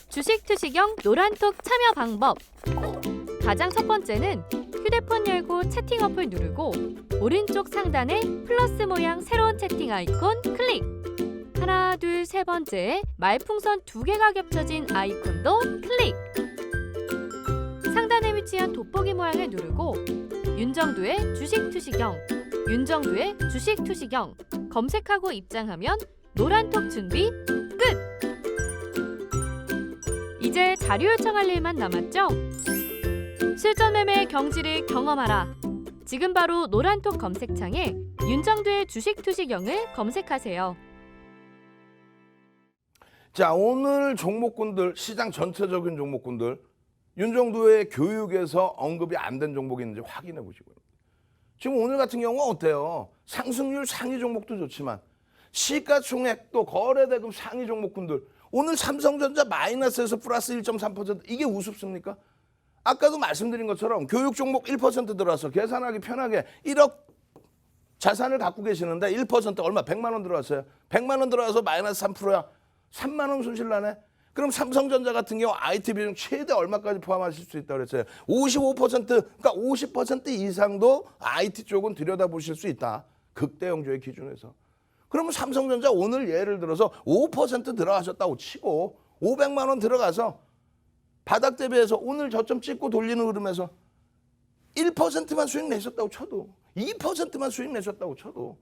주식 투시경 노란톡 참여 방법. 가장 첫 번째는 휴대폰 열고 채팅 어플 누르고 오른쪽 상단에 플러스 모양 새로운 채팅 아이콘 클릭. 하나, 둘, 세 번째 말풍선 2개가 겹쳐진 아이콘도 클릭. 상단에 위치한 돋보기 모양을 누르고 윤정두의 주식 투시경, 윤정두의 주식 투시경 검색하고 입장하면 노란톡 준비 끝! 이제 자료 요청할 일만 남았죠? 실전 매매의 경지를 경험하라. 지금 바로 노란톡 검색창에 윤정두의 주식 투시경을 검색하세요. 자, 오늘 종목군들, 시장 전체적인 종목군들, 윤정두의 교육에서 언급이 안 된 종목이 있는지 확인해 보시고요. 지금 오늘 같은 경우는 어때요? 상승률 상위 종목도 좋지만 시가총액 또 거래대금 상위 종목군들, 오늘 삼성전자 마이너스에서 플러스 1.3% 이게 우습습니까? 아까도 말씀드린 것처럼 교육 종목 1% 들어와서 계산하기 편하게 1억 자산을 갖고 계시는데 1% 얼마? 100만 원 들어왔어요. 100만 원 들어와서 마이너스 3%야. 3만 원 손실 나네. 그럼 삼성전자 같은 경우 IT 비중 최대 얼마까지 포함하실 수 있다고 그랬어요? 55%, 그러니까 50% 이상도 IT 쪽은 들여다보실 수 있다. 극대형주의 기준에서. 그러면 삼성전자 오늘 예를 들어서 5% 들어가셨다고 치고 500만 원 들어가서 바닥 대비해서 오늘 저점 찍고 돌리는 흐름에서 1%만 수익 내셨다고 쳐도 2%만 수익 내셨다고 쳐도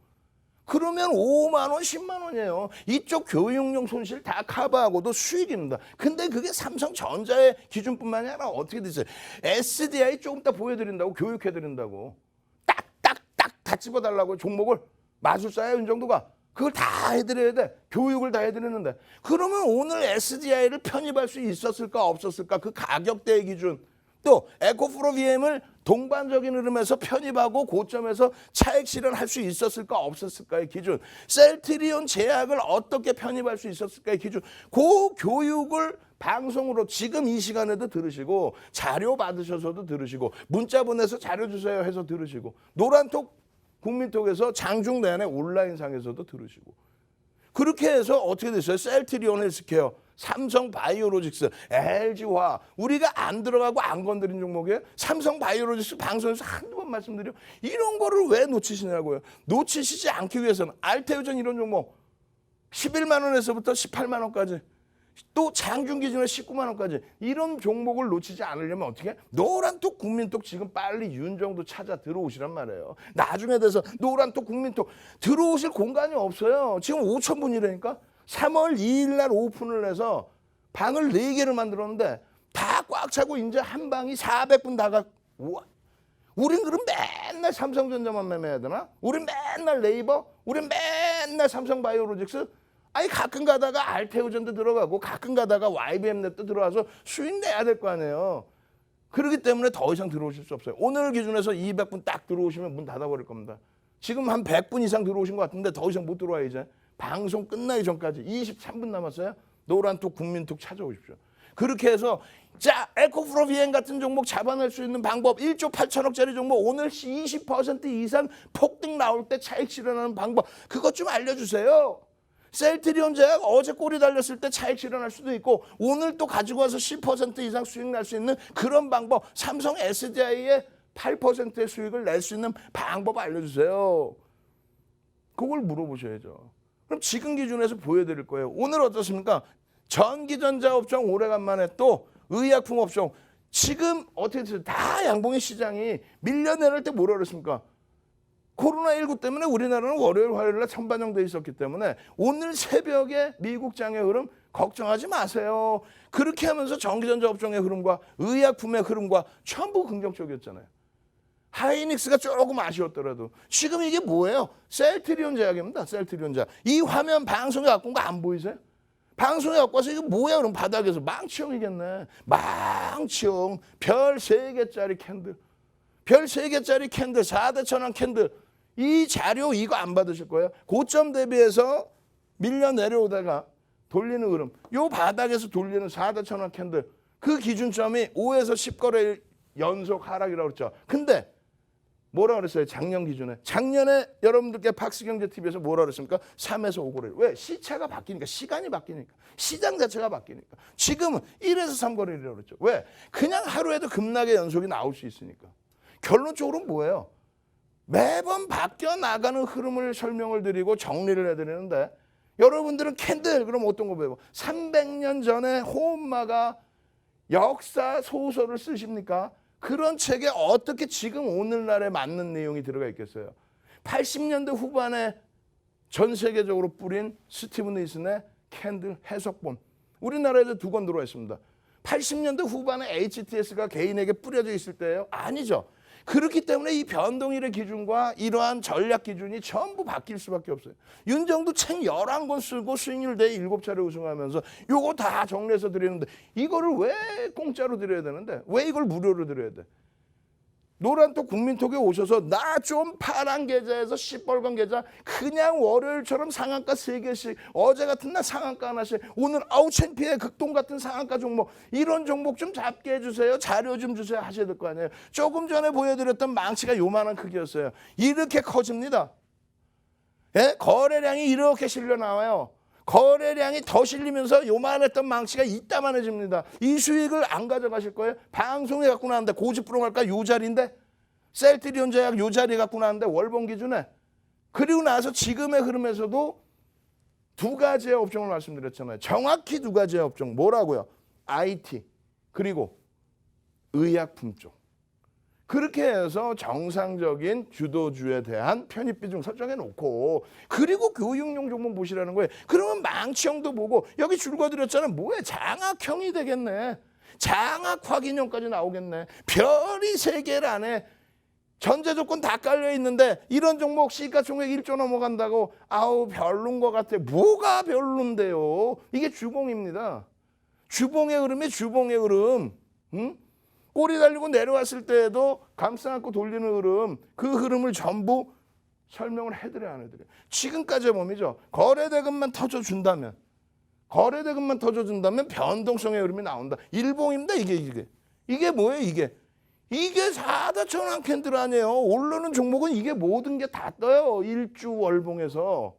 그러면 5만 원, 10만 원이에요. 이쪽 교육용 손실 다 커버하고도 수익입니다. 근데 그게 삼성전자의 기준뿐만이 아니라 어떻게 됐어요? SDI 조금 이따 보여드린다고, 교육해드린다고. 딱딱딱 다 집어달라고 종목을 마술사야 윤정도가. 그걸 다 해드려야 돼. 교육을 다 해드리는데. 그러면 오늘 SDI를 편입할 수 있었을까 없었을까? 그 가격대의 기준. 또 에코프로 VM을 동반적인 흐름에서 편입하고 고점에서 차익 실현할 수 있었을까 없었을까의 기준. 셀트리온 제약을 어떻게 편입할 수 있었을까의 기준. 그 교육을 방송으로 지금 이 시간에도 들으시고 자료 받으셔서도 들으시고 문자 보내서 자료 주세요 해서 들으시고 노란톡 국민톡에서 장중 내내 온라인상에서도 들으시고 그렇게 해서 어떻게 됐어요? 셀트리온 헬스케어, 삼성바이오로직스, LG화 우리가 안 들어가고 안 건드린 종목이에요. 삼성바이오로직스 방송에서 한두 번 말씀드려 이런 거를 왜 놓치시냐고요. 놓치시지 않기 위해서는 알테오전 이런 종목 11만 원에서부터 18만 원까지 또 장중 기준에 19만 원까지 이런 종목을 놓치지 않으려면 어떻게 해? 노란톡 국민톡 지금 빨리 윤정도 찾아 들어오시란 말이에요. 나중에 돼서 노란톡 국민톡 들어오실 공간이 없어요. 지금 5천 분이라니까 3월 2일 날 오픈을 해서 방을 4개를 만들었는데 다 꽉 차고 이제 한 방이 400분 다가 우와. 우린 그럼 맨날 삼성전자만 매매해야 되나? 우린 맨날 네이버? 우린 맨날 삼성바이오로직스? 아니 가끔 가다가 알테오전도 들어가고 가끔 가다가 YBM넷도 들어와서 수익 내야 될 거 아니에요. 그렇기 때문에 더 이상 들어오실 수 없어요. 오늘 기준에서 200분 딱 들어오시면 문 닫아버릴 겁니다. 지금 한 100분 이상 들어오신 것 같은데 더 이상 못 들어와요 이제. 방송 끝나기 전까지 23분 남았어요. 노란톡 국민톡 찾아오십시오. 그렇게 해서 자 에코프로 비행 같은 종목 잡아낼 수 있는 방법 1조 8천억짜리 종목 오늘 20% 이상 폭등 나올 때 차익 실현하는 방법 그것 좀 알려주세요. 셀트리온 제약 어제 꼬리 달렸을 때 차익 실현할 수도 있고 오늘 또 가지고 와서 10% 이상 수익 날 수 있는 그런 방법 삼성 SDI의 8%의 수익을 낼 수 있는 방법 알려주세요. 그걸 물어보셔야죠. 그럼 지금 기준에서 보여드릴 거예요. 오늘 어떻습니까? 전기전자 업종 오래간만에 또 의약품 업종 지금 어떻게 됐어요? 다 양봉의 시장이 밀려내릴 때 뭐라 그랬습니까? 코로나19 때문에 우리나라는 월요일, 화요일날 천반영돼 있었기 때문에 오늘 새벽에 미국 장의 흐름 걱정하지 마세요. 그렇게 하면서 전기전자 업종의 흐름과 의약품의 흐름과 전부 긍정적이었잖아요. 하이닉스가 조금 아쉬웠더라도 지금 이게 뭐예요? 셀트리온 제약입니다. 셀트리온 제약. 이 화면 방송에 갖고 온 거 안 보이세요? 방송에 갖고 와서 이게 뭐야? 그럼 바닥에서 망치형이겠네. 망치형. 별 3개짜리 캔들. 별 3개짜리 캔들. 4대 천원 캔들. 이 자료 이거 안 받으실 거예요. 고점 대비해서 밀려 내려오다가 돌리는 흐름. 요 바닥에서 돌리는 4대 천원 캔들. 그 기준점이 5에서 10거래 연속 하락이라고 그랬죠. 근데 뭐라 그랬어요? 작년 기준에. 작년에 여러분들께 박스경제TV에서 뭐라 그랬습니까? 3에서 5거래일. 왜? 시차가 바뀌니까, 시간이 바뀌니까, 시장 자체가 바뀌니까. 지금은 1에서 3거래일이라고 그랬죠. 왜? 그냥 하루에도 급락의 연속이 나올 수 있으니까. 결론적으로는 뭐예요? 매번 바뀌어 나가는 흐름을 설명을 드리고 정리를 해드리는데, 여러분들은 캔들 그럼 어떤 거 배워? 300년 전에 호엄마가 역사 소설을 쓰십니까? 그런 책에 어떻게 지금 오늘날에 맞는 내용이 들어가 있겠어요? 80년대 후반에 전 세계적으로 뿌린 스티븐 니슨의 캔들 해석본. 우리나라에도 2권 들어와 있습니다. 80년대 후반에 HTS가 개인에게 뿌려져 있을 때예요? 아니죠. 그렇기 때문에 이 변동일의 기준과 이러한 전략 기준이 전부 바뀔 수밖에 없어요. 윤정도 책 11권 쓰고 수익률 대회 7차례 우승하면서 요거 다 정리해서 드리는데 이거를 왜 공짜로 드려야 되는데 왜 이걸 무료로 드려야 돼? 노란톡 국민톡에 오셔서 나 좀 파란 계좌에서 시뻘건 계좌 그냥 월요일처럼 상한가 3개씩 어제 같은 날 상한가 하나씩 오늘 아우 창피해 극동 같은 상한가 종목 이런 종목 좀 잡게 해주세요. 자료 좀 주세요 하셔야 될 거 아니에요. 조금 전에 보여드렸던 망치가 요만한 크기였어요. 이렇게 커집니다. 예? 거래량이 이렇게 실려 나와요. 거래량이 더 실리면서 요만했던 망치가 이따만해집니다. 이 수익을 안 가져가실 거예요? 방송에 갖고 나왔는데 고집부러 갈까? 요 자리인데 셀트리온 제약 요 자리 갖고 나왔는데 월봉 기준에 그리고 나서 지금의 흐름에서도 2가지의 업종을 말씀드렸잖아요. 정확히 2가지의 업종 뭐라고요? IT 그리고 의약품 쪽. 그렇게 해서 정상적인 주도주에 대한 편입 비중 설정해 놓고 그리고 교육용 종목 보시라는 거예요. 그러면 망치형도 보고 여기 줄거드렸잖아요. 뭐야 장악형이 되겠네. 장악 확인형까지 나오겠네. 별이 3개라네. 전제 조건 다 깔려 있는데 이런 종목 시가총액 1조 넘어간다고 아우 별론 것 같아. 뭐가 별론데요. 이게 주봉입니다. 주봉의 흐름이 주봉의 흐름. 응? 꼬리 달리고 내려왔을 때에도 감싸 안고 돌리는 흐름, 그 흐름을 전부 설명을 해드려야 안 해드려요. 지금까지의 몸이죠. 거래대금만 터져준다면 변동성의 흐름이 나온다. 일봉입니다. 이게 뭐예요? 이게 4,4천원 캔들 아니에요. 오르는 종목은 이게 모든 게 다 떠요. 일주월봉에서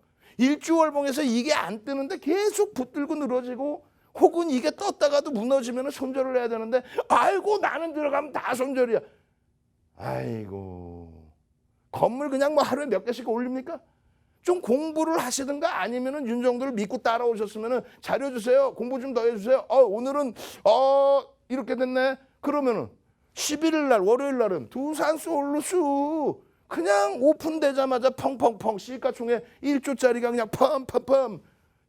이게 안 뜨는데 계속 붙들고 늘어지고 혹은 이게 떴다가도 무너지면 손절을 해야 되는데 아이고 나는 들어가면 다 손절이야. 아이고 건물 그냥 뭐 하루에 몇 개씩 올립니까? 좀 공부를 하시든가 아니면은 윤정도를 믿고 따라오셨으면은 자료 주세요. 공부 좀 더 해주세요. 오늘은 이렇게 됐네. 그러면은 11일 날 월요일 날은 두산 솔루스 그냥 오픈되자마자 펑펑펑 시가총액 1조짜리가 그냥 펌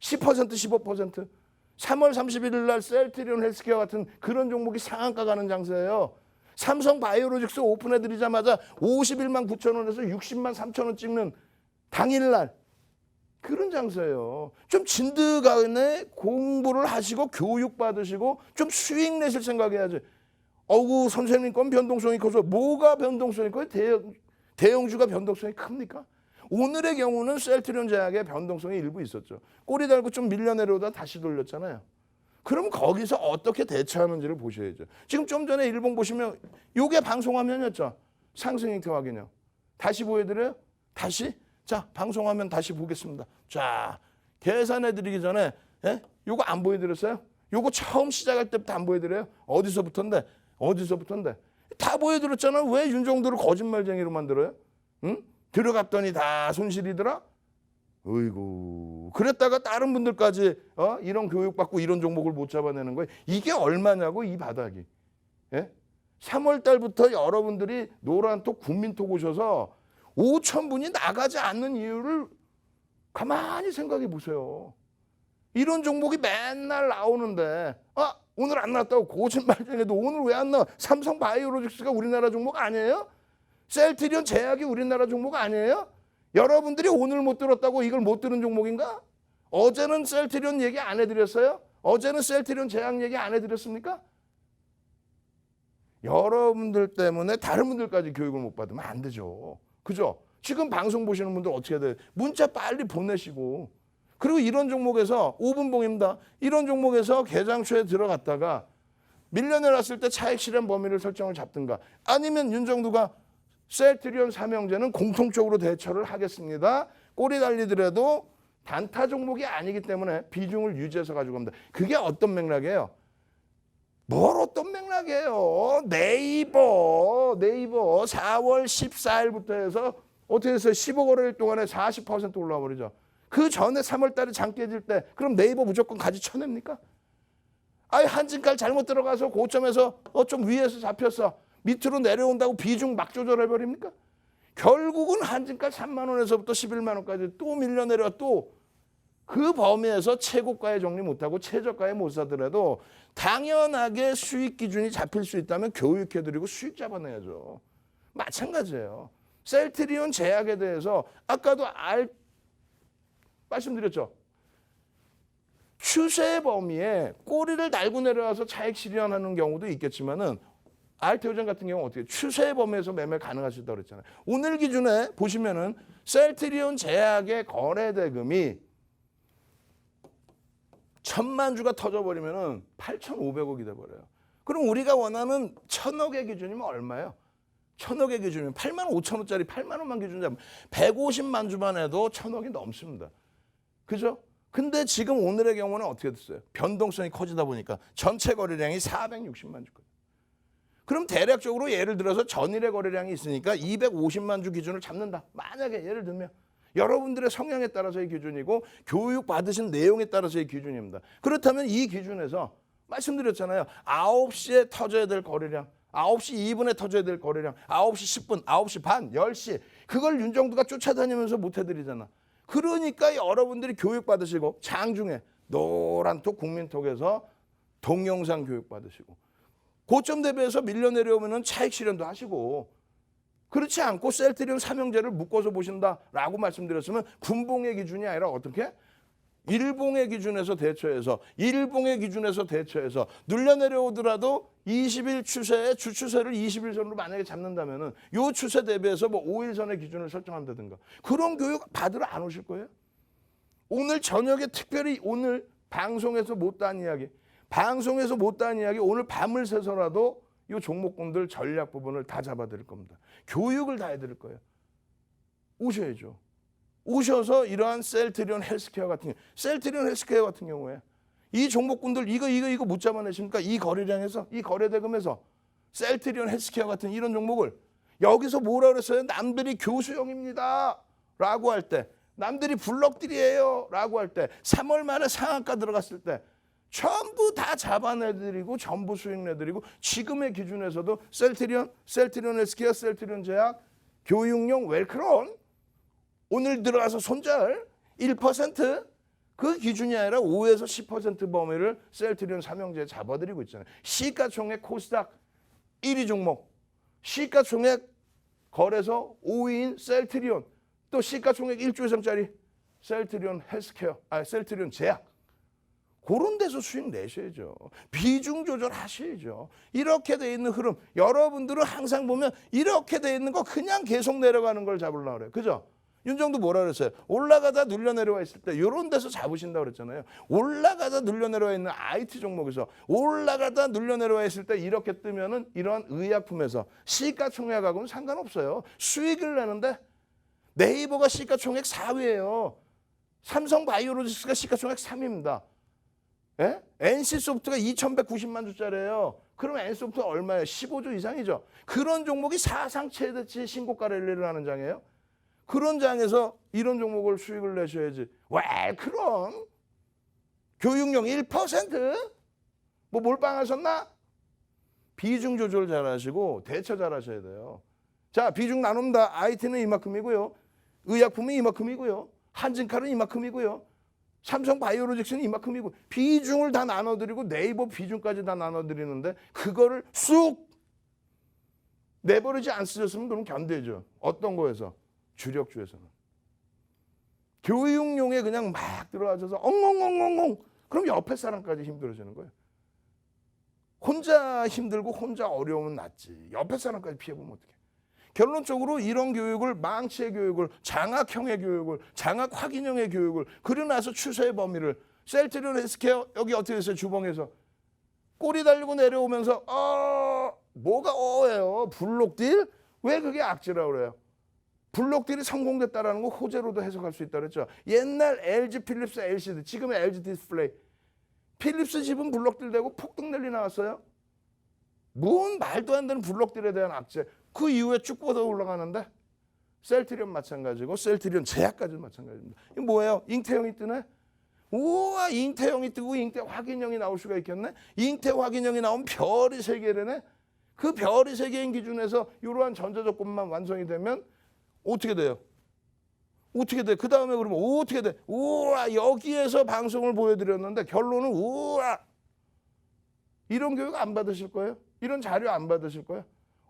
10% 15% 3월 31일 날 셀트리온 헬스케어 같은 그런 종목이 상한가 가는 장세예요. 삼성 바이오로직스 오픈해드리자마자 51만 9천 원에서 60만 3천 원 찍는 당일날 그런 장세예요. 좀 진득하게 공부를 하시고 교육받으시고 좀 수익 내실 생각해야지. 어구 선생님 건 변동성이 커서 뭐가 변동성이 커요? 대형주가 변동성이 큽니까? 오늘의 경우는 셀트리온 제약의 변동성이 일부 있었죠. 꼬리 달고 좀 밀려 내려오다 다시 돌렸잖아요. 그럼 거기서 어떻게 대처하는지를 보셔야죠. 지금 좀 전에 일봉 보시면 이게 방송화면이었죠. 상승 형태 확인요. 다시 보여드려요? 다시? 자, 방송화면 다시 보겠습니다. 자, 계산해드리기 전에 요거 안 보여드렸어요? 요거 처음 시작할 때부터 안 보여드려요? 어디서부터인데? 다 보여드렸잖아요. 왜 윤정도를 거짓말쟁이로 만들어요? 응? 들어갔더니 다 손실이더라? 어이구. 그랬다가 다른 분들까지 이런 교육받고 이런 종목을 못 잡아내는 거예요. 이게 얼마냐고 이 바닥이. 예? 3월 달부터 여러분들이 노란톡 국민톡 오셔서 5천 분이 나가지 않는 이유를 가만히 생각해 보세요. 이런 종목이 맨날 나오는데 오늘 안 나왔다고 거짓말쟁이도 오늘 왜 안 나와? 삼성 바이오로직스가 우리나라 종목 아니에요? 셀트리온 제약이 우리나라 종목 아니에요? 여러분들이 오늘 못 들었다고 이걸 못 들은 종목인가? 어제는 셀트리온 얘기 안 해드렸어요? 어제는 셀트리온 제약 얘기 안 해드렸습니까? 여러분들 때문에 다른 분들까지 교육을 못 받으면 안 되죠. 그죠? 지금 방송 보시는 분들 어떻게 돼요? 문자 빨리 보내시고 그리고 이런 종목에서 5분봉입니다. 이런 종목에서 개장초에 들어갔다가 밀려내놨을 때 차익 실현 범위를 설정을 잡든가 아니면 윤정도가 셀트리온 삼형제는 공통적으로 대처를 하겠습니다. 꼬리 달리더라도 단타 종목이 아니기 때문에 비중을 유지해서 가지고 갑니다. 그게 어떤 맥락이에요? 뭘 어떤 맥락이에요? 네이버 4월 14일부터 해서 어떻게 됐어요? 15거래일 동안에 40% 올라와 버리죠. 그 전에 3월 달에 장 깨질 때 그럼 네이버 무조건 가지 쳐냅니까? 아예 한진칼 잘못 들어가서 고점에서 좀 위에서 잡혔어. 밑으로 내려온다고 비중 막 조절해버립니까? 결국은 한진칼 3만 원에서부터 11만 원까지 또 밀려 내려 또 그 범위에서 최고가에 정리 못하고 최저가에 못 사더라도 당연하게 수익 기준이 잡힐 수 있다면 교육해드리고 수익 잡아내야죠. 마찬가지예요. 셀트리온 제약에 대해서 아까도 말씀드렸죠. 추세 범위에 꼬리를 달고 내려와서 차익 실현하는 경우도 있겠지만은 알테오젠 같은 경우는 어떻게 추세 범위에서 매매 가능하시다고 그랬잖아요. 오늘 기준에 보시면은 셀트리온 제약의 거래 대금이 1,000만 주가 터져버리면은 8,500억이 돼버려요. 그럼 우리가 원하는 1,000억의 기준이면 얼마예요? 1,000억의 기준이면 8만 5천 원짜리 8만 원만 기준 잡으면 150만 주만 해도 1,000억이 넘습니다. 그죠? 근데 지금 오늘의 경우는 어떻게 됐어요? 변동성이 커지다 보니까 전체 거래량이 460만 주거든요. 그럼 대략적으로 예를 들어서 전일의 거래량이 있으니까 250만 주 기준을 잡는다. 만약에 예를 들면 여러분들의 성향에 따라서의 기준이고 교육 받으신 내용에 따라서의 기준입니다. 그렇다면 이 기준에서 말씀드렸잖아요. 9시에 터져야 될 거래량, 9시 2분에 터져야 될 거래량, 9시 10분, 9시 반, 10시 그걸 윤정두가 쫓아다니면서 못 해드리잖아. 그러니까 여러분들이 교육 받으시고 장중에 노란톡 국민톡에서 동영상 교육 받으시고 고점 대비해서 밀려 내려오면 차익 실현도 하시고 그렇지 않고 셀트리온 삼형제를 묶어서 보신다라고 말씀드렸으면 분봉의 기준이 아니라 어떻게? 일봉의 기준에서 대처해서 일봉의 기준에서 대처해서 눌려 내려오더라도 20일 추세의 주추세를 20일선으로 만약에 잡는다면은 요 추세 대비해서 뭐 5일선의 기준을 설정한다든가 그런 교육 받으러 안 오실 거예요? 오늘 저녁에 특별히 오늘 방송에서 못다한 이야기 오늘 밤을 새서라도 이 종목군들 전략 부분을 다 잡아드릴 겁니다. 교육을 다 해드릴 거예요. 오셔야죠. 오셔서 이러한 셀트리온 헬스케어 같은 경우에 이 종목군들 이거 못 잡아내십니까? 이 거래량에서 이 거래대금에서 셀트리온 헬스케어 같은 이런 종목을 여기서 뭐라 그랬어요? 남들이 교수형입니다 라고 할 때 남들이 블럭들이에요 라고 할 때 3월 말에 상한가 들어갔을 때 전부 다 잡아내드리고 전부 수익 내드리고 지금의 기준에서도 셀트리온 헬스케어, 셀트리온 제약, 교육용 웰크론 오늘 들어가서 손절 1% 그 기준이 아니라 5에서 10% 범위를 셀트리온 삼형제에 잡아드리고 있잖아요. 시가총액 코스닥 1위 종목, 시가총액 거래소 5위인 셀트리온, 또 시가총액 1조 이상짜리 셀트리온 헬스케어, 셀트리온 제약. 그런 데서 수익 내셔야죠. 비중 조절하셔야죠. 이렇게 돼 있는 흐름, 여러분들은 항상 보면 이렇게 돼 있는 거 그냥 계속 내려가는 걸 잡으려고 그래요. 그죠? 윤정도 뭐라 그랬어요? 올라가다 눌려 내려와 있을 때 이런 데서 잡으신다고 그랬잖아요. 올라가다 눌려 내려와 있는 IT 종목에서 올라가다 눌려 내려와 있을 때 이렇게 뜨면은 이러한 의약품에서 시가총액하고는 상관없어요. 수익을 내는데 네이버가 시가총액 4위예요. 삼성바이오로직스가 시가총액 3위입니다. 예? NC소프트가 2,190만 주짜리예요. 그럼 NC소프트 얼마예요? 15조 이상이죠. 그런 종목이 사상 최대치 신고가 랠리를 하는 장이에요. 그런 장에서 이런 종목을 수익을 내셔야지. 왜 그럼? 교육용 1%? 뭐 몰빵하셨나? 비중 조절 잘하시고 대처 잘하셔야 돼요. 자, 비중 나눕니다. IT는 이만큼이고요. 의약품은 이만큼이고요. 한진칼은 이만큼이고요. 삼성바이오로직스는 이만큼이고 비중을 다 나눠드리고 네이버 비중까지 다 나눠드리는데 그거를 쑥 내버리지 않으셨으면 그럼 견뎌죠. 어떤 거에서? 주력주에서는. 교육용에 그냥 막 들어가셔서 엉엉엉엉엉 그럼 옆에 사람까지 힘들어지는 거예요. 혼자 힘들고 혼자 어려우면 낫지. 옆에 사람까지 피해보면 어떡해. 결론적으로 이런 교육을 망치의 교육을 장학형의 교육을 장학 확인형의 교육을 그러고 나서 추세의 범위를 셀트리온 헬스케어 여기 어떻게 됐어요? 주봉에서 꼬리 달리고 내려오면서 뭐가 예요? 블록딜? 왜 그게 악재라고 그래요? 블록딜이 성공됐다라는 거 호재로도 해석할 수 있다 그랬죠. 옛날 LG, 필립스, LCD, 지금의 LG 디스플레이. 필립스 집은 블록딜 되고 폭등 랠리 나왔어요. 뭔 말도 안 되는 블록딜에 대한 악재. 그 이후에 쭉 뻗어 올라가는데 셀트리온 마찬가지고 셀트리온 제약까지도 마찬가지입니다. 이게 뭐예요? 잉태형이 뜨네? 우와, 잉태형이 뜨고 잉태 확인형이 나올 수가 있겠네? 잉태 확인형이 나오면 별이 3개래네? 그 별이 3개인 기준에서 이러한 전자조건만 완성이 되면 어떻게 돼요? 어떻게 돼? 그 다음에 그러면 어떻게 돼? 우와, 여기에서 방송을 보여드렸는데 결론은 우와. 이런 교육 안 받으실 거예요? 이런 자료 안 받으실 거예요?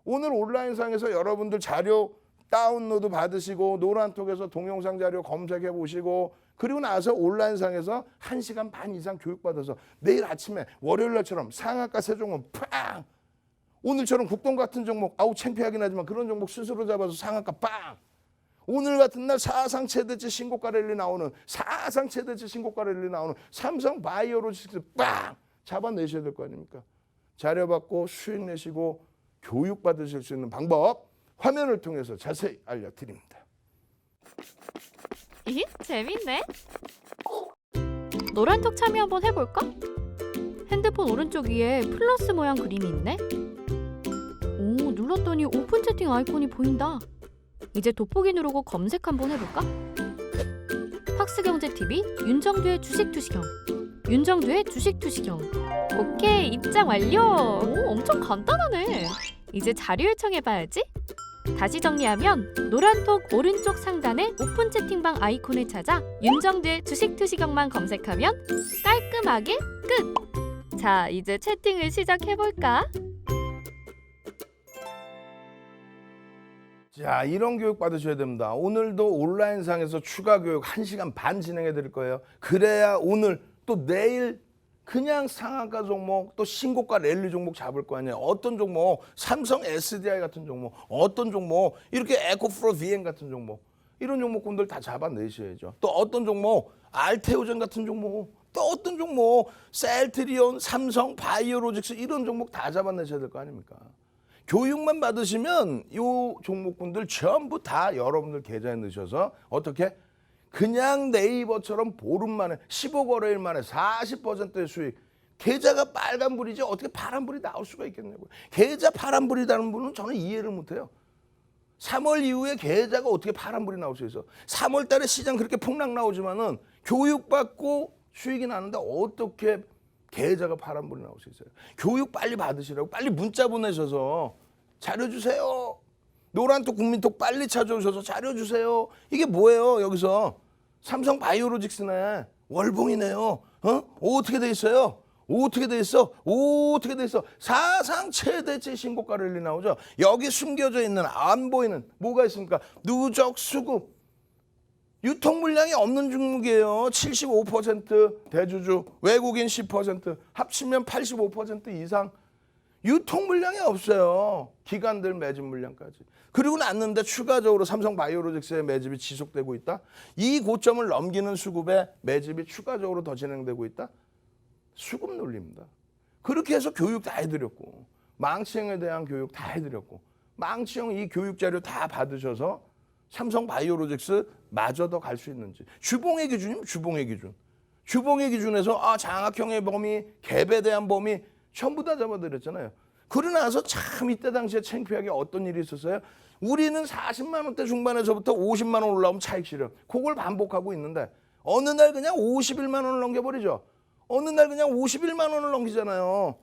오늘 온라인상에서 여러분들 자료 다운로드 받으시고 노란톡에서 동영상 자료 검색해 보시고 그리고 나서 온라인상에서 1시간 반 이상 교육받아서 내일 아침에 월요일날처럼 상한가 세종은 팡! 오늘처럼 국동 같은 종목 아우 창피하긴 하지만 그런 종목 스스로 잡아서 상한가 빵! 오늘 같은 날 사상 최대치 신고가 랠리 나오는 사상 최대치 신고가 랠리 나오는 삼성 바이오로직스 빵! 잡아내셔야 될 거 아닙니까? 자료 받고 수익 내시고 교육 받으실 수 있는 방법 화면을 통해서 자세히 알려드립니다. 이 재밌네. 노란톡 참여 한번 해볼까? 핸드폰 오른쪽 위에 플러스 모양 그림이 있네. 오, 눌렀더니 오픈 채팅 아이콘이 보인다. 이제 돋보기 누르고 검색 한번 해볼까? 팍스경제TV 윤정두의 주식투시경. 윤정두의 주식투시경. 오케이, 입장 완료. 오, 엄청 간단하네. 이제 자료 요청해봐야지. 다시 정리하면 노란톡 오른쪽 상단의 오픈 채팅방 아이콘을 찾아 윤정두의 주식투시경만 검색하면 깔끔하게 끝! 자, 이제 채팅을 시작해볼까? 자, 이런 교육 받으셔야 됩니다. 오늘도 온라인상에서 추가 교육 1시간 반 진행해 드릴 거예요. 그래야 오늘 또 내일 그냥 상한가 종목 또 신고가 랠리 종목 잡을 거 아니에요. 어떤 종목, 삼성 SDI 같은 종목, 어떤 종목, 이렇게 에코프로 비행 같은 종목, 이런 종목군들 다 잡아내셔야죠. 또 어떤 종목, 알테오젠 같은 종목, 또 어떤 종목, 셀트리온, 삼성, 바이오로직스 이런 종목 다 잡아내셔야 될 거 아닙니까? 교육만 받으시면 이 종목군들 전부 다 여러분들 계좌에 넣으셔서 어떻게? 그냥 네이버처럼 보름 만에 15거래일 만에 40%의 수익. 계좌가 빨간불이지 어떻게 파란불이 나올 수가 있겠냐고요. 계좌 파란불이라는 분은 저는 이해를 못해요. 3월 이후에 계좌가 어떻게 파란불이 나올 수 있어. 3월 달에 시장 그렇게 폭락 나오지만은 교육받고 수익이 나는데 어떻게 계좌가 파란불이 나올 수 있어요. 교육 빨리 받으시라고 빨리 문자 보내셔서 자료 주세요. 노란톡 국민톡 빨리 찾아오셔서 자료 주세요. 이게 뭐예요 여기서. 삼성 바이오로직스네. 월봉이네요. 어떻게 돼 있어요? 어떻게 돼 있어? 어떻게 돼 있어? 사상 최대치 신고가 랠리 나오죠. 여기 숨겨져 있는 안 보이는 뭐가 있습니까? 누적 수급. 유통 물량이 없는 종목이에요. 75% 대주주, 외국인 10%, 합치면 85% 이상. 유통 물량이 없어요. 기관들 매집 물량까지. 그리고 났는데 추가적으로 삼성 바이오로직스의 매집이 지속되고 있다. 이 고점을 넘기는 수급의 매집이 추가적으로 더 진행되고 있다. 수급 논리입니다. 그렇게 해서 교육 다 해드렸고 망치형에 대한 교육 다 해드렸고 망치형 이 교육 자료 다 받으셔서 삼성 바이오로직스 마저도 갈 수 있는지. 주봉의 기준이면 주봉의 기준. 주봉의 기준에서 장악형의 범위, 갭에 대한 범위 전부 다 잡아드렸잖아요. 그러고 나서 참 이때 당시에 창피하게 어떤 일이 있었어요? 우리는 40만 원대 중반에서부터 50만 원 올라오면 차익 실현. 그걸 반복하고 있는데 어느 날 그냥 51만 원을 넘겨버리죠. 어느 날 그냥 51만 원을 넘기잖아요.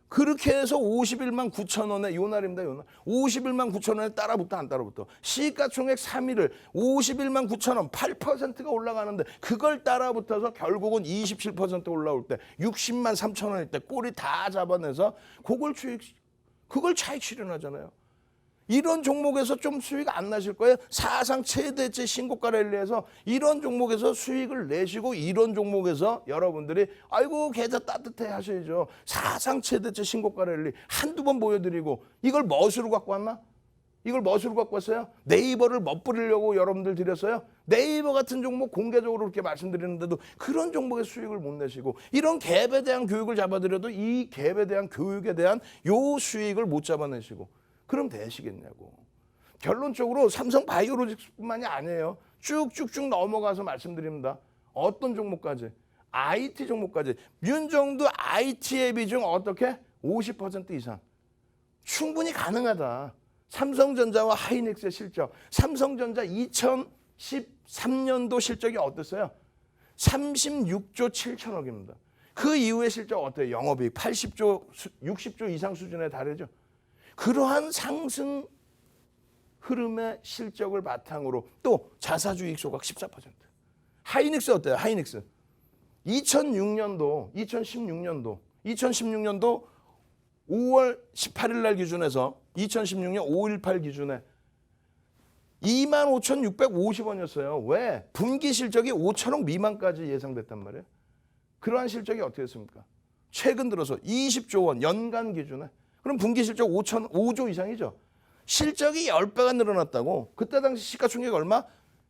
그렇게 해서 51만 9천 원에 요 날입니다. 요 날. 51만 9천 원에 따라붙어 안 따라붙어. 시가총액 3위를 51만 9천 원 8%가 올라가는데 그걸 따라붙어서 결국은 27% 올라올 때 60만 3천 원일 때 꼬리 다 잡아내서 그걸 차익 실현하잖아요. 이런 종목에서 좀 수익 안 나실 거예요. 사상 최대치 신고가 랠리에서 이런 종목에서 수익을 내시고 이런 종목에서 여러분들이 아이고 계좌 따뜻해 하셔야죠. 사상 최대치 신고가 랠리 한두 번 보여드리고 이걸 멋으로 갖고 왔나? 이걸 멋으로 갖고 왔어요? 네이버를 멋부리려고 여러분들 드렸어요? 네이버 같은 종목 공개적으로 그렇게 말씀드리는데도 그런 종목의 수익을 못 내시고 이런 갭에 대한 교육을 잡아드려도 이 갭에 대한 교육에 대한 요 수익을 못 잡아내시고 그럼 되시겠냐고. 결론적으로 삼성 바이오로직스뿐만이 아니에요. 쭉쭉쭉 넘어가서 말씀드립니다. 어떤 종목까지? IT 종목까지. 윤정두 IT의 비중 어떻게? 50% 이상. 충분히 가능하다. 삼성전자와 하이닉스의 실적. 삼성전자 2013년도 실적이 어땠어요? 36조 7천억입니다. 그 이후의 실적 어때요? 영업이익 80조, 60조 이상 수준에 달하죠. 그러한 상승 흐름의 실적을 바탕으로 또 자사주익 소각 14%. 하이닉스 어때요? 하이닉스. 2016년도 5월 18일 날 기준에서 2016년 5.18 기준에 25,650원이었어요. 왜? 분기 실적이 5천억 미만까지 예상됐단 말이에요. 그러한 실적이 어떻게 됐습니까? 최근 들어서 20조 원 연간 기준에. 그럼 분기 실적 5조 이상이죠. 실적이 10배가 늘어났다고. 그때 당시 시가총액 얼마?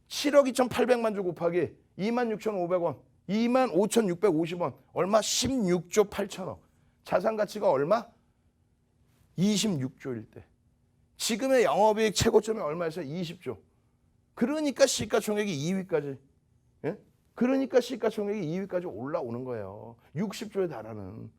7억 2,800만 주 곱하기 26,500원. 25,650원. 얼마? 16조 8천억. 자산 가치가 얼마? 26조일 때. 지금의 영업이익 최고점이 얼마였어요? 20조. 그러니까 시가총액이 2위까지. 예? 그러니까 시가총액이 2위까지 올라오는 거예요. 60조에 달하는.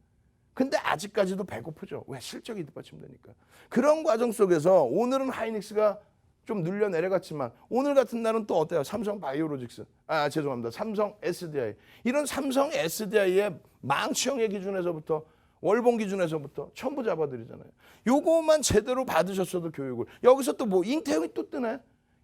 근데 아직까지도 배고프죠. 왜? 실적이 뒷받침되니까. 그런 과정 속에서 오늘은 하이닉스가 좀 눌려 내려갔지만 오늘 같은 날은 또 어때요? 삼성 바이오로직스. 죄송합니다. 삼성 SDI. 이런 삼성 SDI의 망치형의 기준에서부터 월봉 기준에서부터 전부 잡아드리잖아요. 요거만 제대로 받으셨어도 교육을. 여기서 또 뭐 잉태형이 또 뜨네.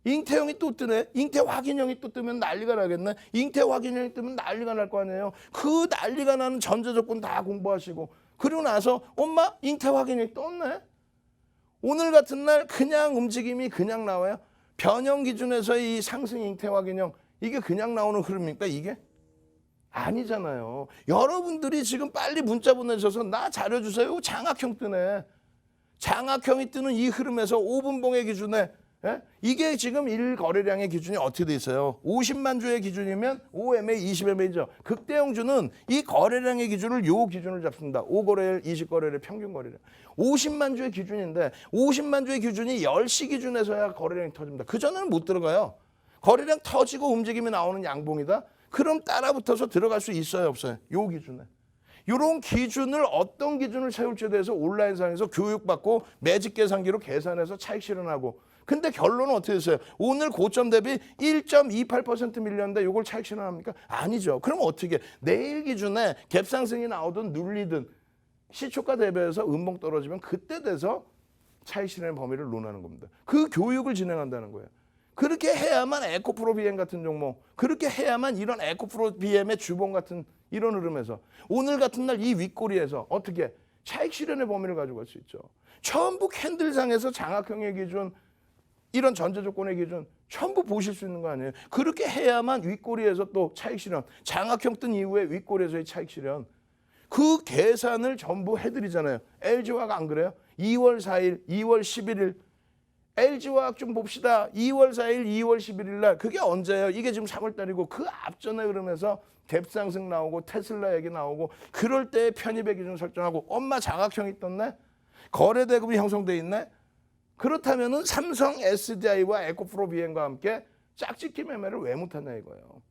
잉태형이 또 뜨네. 잉태 확인형이 또 뜨면 난리가 나겠네. 잉태 확인형이 뜨면 난리가 날 거 아니에요. 그 난리가 나는 전제 조건 다 공부하시고 그리고 나서 엄마 잉태 확인형이 떴네. 오늘 같은 날 그냥 움직임이 그냥 나와요. 변형 기준에서 이 상승 잉태 확인형 이게 그냥 나오는 흐름입니까 이게? 아니잖아요. 여러분들이 지금 빨리 문자 보내셔서 나 자료 주세요. 장악형 뜨네. 장악형이 뜨는 이 흐름에서 5분봉의 기준에 이게 지금 1거래량의 기준이 어떻게 돼 있어요? 50만 주의 기준이면 5MA, 20MA죠. 극대형주는 이 거래량의 기준을 요 기준을 잡습니다. 5거래일, 20거래일 평균 거래량. 50만 주의 기준인데 50만 주의 기준이 10시 기준에서야 거래량이 터집니다. 그전에는 못 들어가요. 거래량 터지고 움직임이 나오는 양봉이다. 그럼 따라붙어서 들어갈 수 있어요, 없어요? 요 기준에. 이런 기준을 어떤 기준을 세울지에 대해서 온라인상에서 교육받고 매직 계산기로 계산해서 차익 실현하고. 근데 결론은 어떻게 됐어요? 오늘 고점 대비 1.28% 밀렸는데 이걸 차익 실현합니까? 아니죠. 그럼 어떻게? 내일 기준에 갭상승이 나오든 눌리든 시초가 대비해서 음봉 떨어지면 그때 돼서 차익 실현의 범위를 논하는 겁니다. 그 교육을 진행한다는 거예요. 그렇게 해야만 에코프로 BM 같은 종목, 그렇게 해야만 이런 에코프로 BM의 주봉 같은 이런 흐름에서 오늘 같은 날 이 윗꼬리에서 어떻게 차익 실현의 범위를 가지고 갈 수 있죠. 전부 캔들상에서 장악형의 기준, 이런 전제 조건의 기준 전부 보실 수 있는 거 아니에요. 그렇게 해야만 윗꼬리에서 또 차익 실현, 장악형 뜬 이후에 윗꼬리에서의 차익 실현, 그 계산을 전부 해드리잖아요. LG화학 안 그래요? 2월 4일, 2월 11일 LG화학 좀 봅시다. 2월 4일, 2월 11일 날 그게 언제예요? 이게 지금 3월 달이고 그 앞전에 흐름에서 갭상승 나오고 테슬라 얘기 나오고 그럴 때 편입의 기준 설정하고 엄마 장악형이 떴네? 거래 대금이 형성돼 있네? 그렇다면은 삼성 SDI와 에코프로 BM과 함께 짝짓기 매매를 왜 못하냐 이거예요.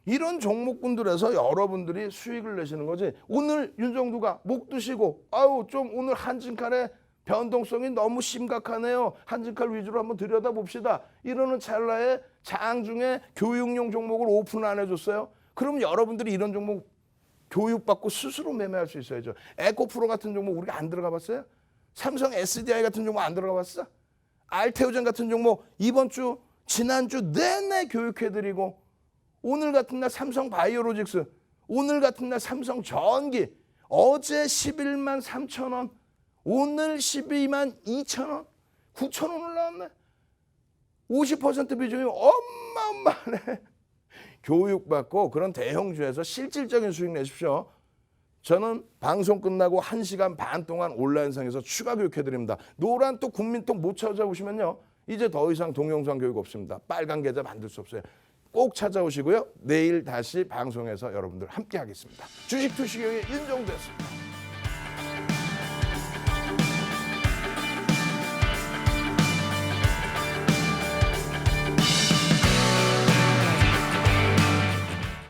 이런 종목군들에서 여러분들이 수익을 내시는 거지. 오늘 윤정두가 목 드시고 아우 좀 오늘 한진칼의 변동성이 너무 심각하네요. 한진칼 위주로 한번 들여다봅시다. 이러는 찰나에 장중에 교육용 종목을 오픈 안 해줬어요. 그럼 여러분들이 이런 종목 교육받고 스스로 매매할 수 있어야죠. 에코프로 같은 종목 우리가 안 들어가 봤어요? 삼성 SDI 같은 종목 안 들어가 봤어? 알테오젠 같은 종목 이번 주 지난주 내내 교육해드리고 오늘 같은 날 삼성 바이오로직스, 오늘 같은 날 삼성 전기, 어제 11만 3천 원, 오늘 12만 2천 원, 9천 원 올라왔네. 50% 비중이 어마어마하네. 교육받고 그런 대형주에서 실질적인 수익 내십시오. 저는 방송 끝나고 1시간 반 동안 온라인상에서 추가 교육해드립니다. 노란 또 국민통 못 찾아오시면요. 이제 더 이상 동영상 교육 없습니다. 빨간 계좌 만들 수 없어요. 꼭 찾아오시고요. 내일 다시 방송에서 여러분들 함께 하겠습니다. 주식 투시경의 윤정두였습니다.